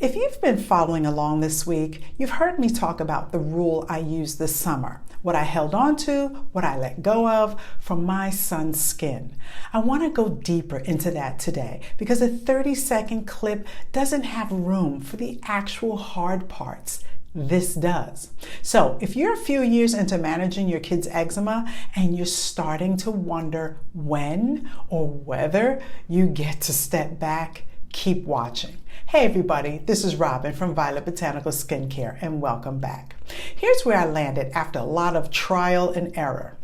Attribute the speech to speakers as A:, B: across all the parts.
A: If you've been following along this week, you've heard me talk about the rule I used this summer, what I held on to, what I let go of for my son's skin. I want to go deeper into that today because a 30-second clip doesn't have room for the actual hard parts. This does. So if you're a few years into managing your kid's eczema and you're starting to wonder when or whether you get to step back, keep watching. Hey everybody, this is Robin from Violet Botanical Skincare and welcome back. Here's where I landed after a lot of trial and error.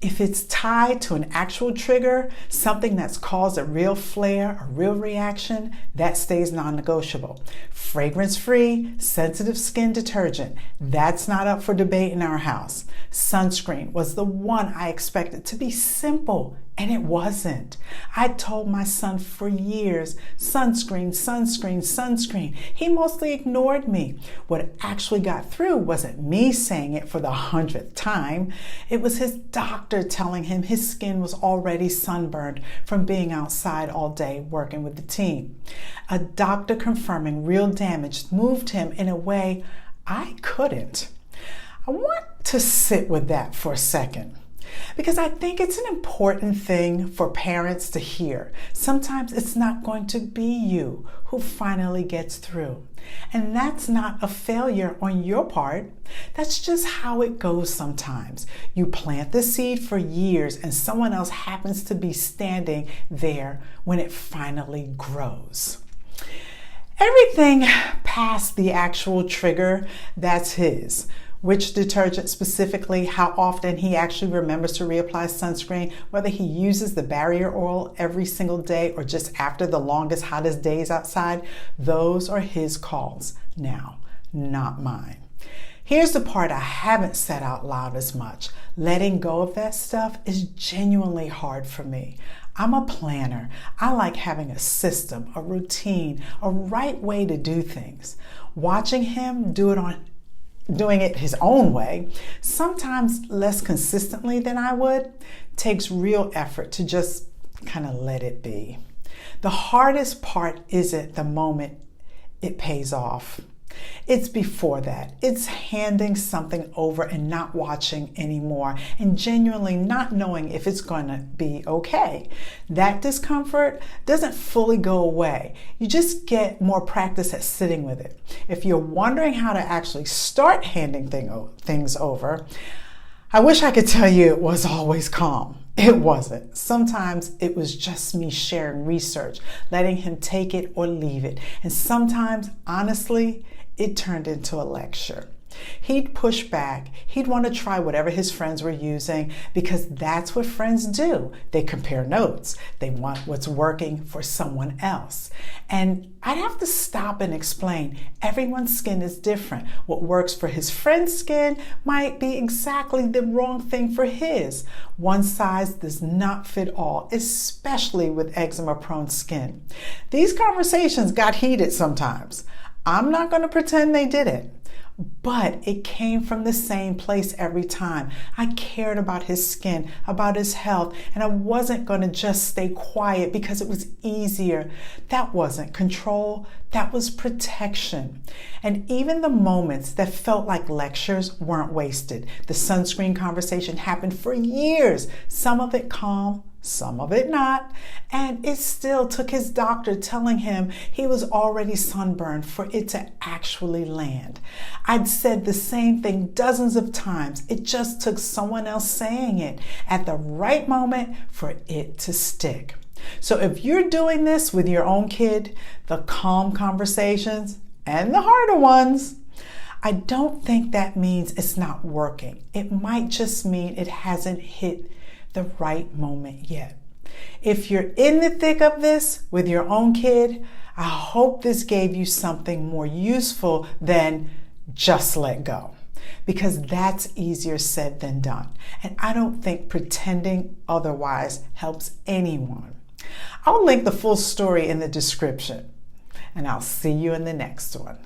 A: If it's tied to an actual trigger, something that's caused a real flare, a real reaction, that stays non-negotiable. Fragrance-free, sensitive skin detergent, that's not up for debate in our house. Sunscreen was the one I expected to be simple, and it wasn't. I told my son for years, sunscreen, sunscreen, sunscreen. He mostly ignored me. What actually got through wasn't me saying it for the 100th time. It was his doctor telling him his skin was already sunburned from being outside all day working with the team. A doctor confirming real damage moved him in a way I couldn't. I want to sit with that for a second, because I think it's an important thing for parents to hear. Sometimes it's not going to be you who finally gets through. And that's not a failure on your part. That's just how it goes sometimes. You plant the seed for years and someone else happens to be standing there when it finally grows. Everything past the actual trigger, that's his. Which detergent specifically, how often he actually remembers to reapply sunscreen, whether he uses the barrier oil every single day or just after the longest, hottest days outside, those are his calls now, not mine. Here's the part I haven't said out loud as much. Letting go of that stuff is genuinely hard for me. I'm a planner. I like having a system, a routine, a right way to do things. Watching him doing it his own way, sometimes less consistently than I would, takes real effort to just kind of let it be. The hardest part isn't the moment it pays off. It's before that. It's handing something over and not watching anymore and genuinely not knowing if it's going to be okay. That discomfort doesn't fully go away. You just get more practice at sitting with it. If you're wondering how to actually start handing things over, I wish I could tell you it was always calm. It wasn't. Sometimes it was just me sharing research, letting him take it or leave it. And sometimes, honestly, it turned into a lecture. He'd push back. He'd want to try whatever his friends were using because that's what friends do. They compare notes. They want what's working for someone else. And I'd have to stop and explain everyone's skin is different. What works for his friend's skin might be exactly the wrong thing for his. One size does not fit all, especially with eczema-prone skin. These conversations got heated sometimes. I'm not going to pretend they didn't, but it came from the same place every time. I cared about his skin, about his health, and I wasn't going to just stay quiet because it was easier. That wasn't control, that was protection. And even the moments that felt like lectures weren't wasted. The sunscreen conversation happened for years, some of it calm, some of it not, and it still took his doctor telling him he was already sunburned for it to actually land. I'd said the same thing dozens of times. It just took someone else saying it at the right moment for it to stick. So if you're doing this with your own kid, the calm conversations and the harder ones, I don't think that means it's not working. It might just mean it hasn't hit the right moment yet. If you're in the thick of this with your own kid, I hope this gave you something more useful than just let go, because that's easier said than done. And I don't think pretending otherwise helps anyone. I'll link the full story in the description, and I'll see you in the next one.